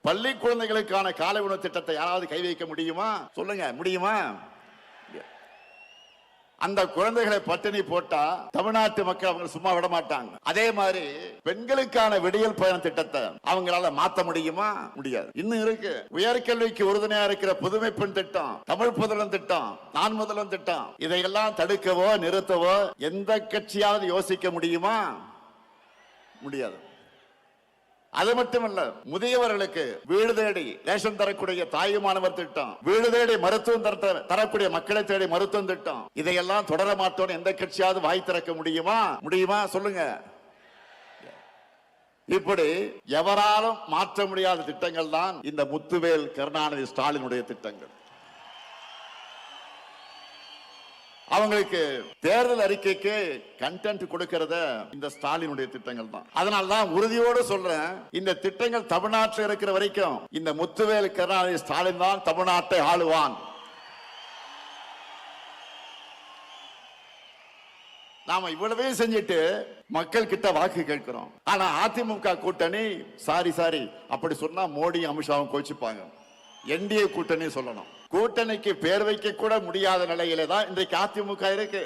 பள்ளி குழந்தைகளுக்கான காலை உணவு திட்டத்தை யாராவது கை வைக்க முடியுமா? சொல்லுங்க, முடியுமா? அந்த குழந்தைகளை பட்டினி போட்டா தமிழ்நாட்டு மக்கள் அவங்க சும்மா விட மாட்டாங்க. அதே மாதிரி பெண்களுக்கான விடியல் பயண திட்டத்தை அவங்களால மாத்த முடியுமா? முடியாது. இன்னும் இருக்கு. உயர்கல்விக்கு உறுதுணையா இருக்கிற புதுமை பெண் திட்டம், தமிழ் புதல்வன் திட்டம், நான் முதல்வன் திட்டம், இதையெல்லாம் தடுக்கவோ நிறுத்தவோ எந்த கட்சியாவது யோசிக்க முடியுமா? முடியாது. அது மட்டுமல்ல, முதியவர்களுக்கு வீடு தேடி ரேஷன் தரக்கூடிய தாயுமானவர் திட்டம், வீடு தேடி மருத்துவம் தரக்கூடிய மக்களை தேடி மருத்துவம் திட்டம், இதையெல்லாம் தொடர மாட்டோம் எந்த கட்சியாவது வாய் திறக்க முடியுமா? முடியுமா? சொல்லுங்க. இப்படி எவராலும் மாற்ற முடியாத திட்டங்கள் தான் இந்த முத்துவேல் கருணாநிதி ஸ்டாலினுடைய திட்டங்கள். அவங்களுக்கு தேர்தல் அறிக்கைக்கு கண்டென்ட் கொடுக்கிறத இந்த ஸ்டாலினுடைய திட்டங்கள் தான். அதனால்தான் உறுதியோடு சொல்றேன், இந்த திட்டங்கள் தமிழ்நாட்டில் இருக்கிற வரைக்கும் இந்த முத்துவேல் கருணாநிதி ஸ்டாலின் தான் தமிழ்நாட்டை ஆளுவான். நாம இவ்வளவே செஞ்சுட்டு மக்கள் கிட்ட வாக்கு கேட்கிறோம். ஆனா அதிமுக கூட்டணி சாரி அப்படி சொன்னா மோடி அமித்ஷாவும் கோச்சிப்பாங்க. என்டிஏ கூட்டணி சொல்லணும். கூட்டணிக்கு பேர் வைக்க கூட முடியாத நிலையில தான் இன்றைக்கு அதிமுக இருக்கு.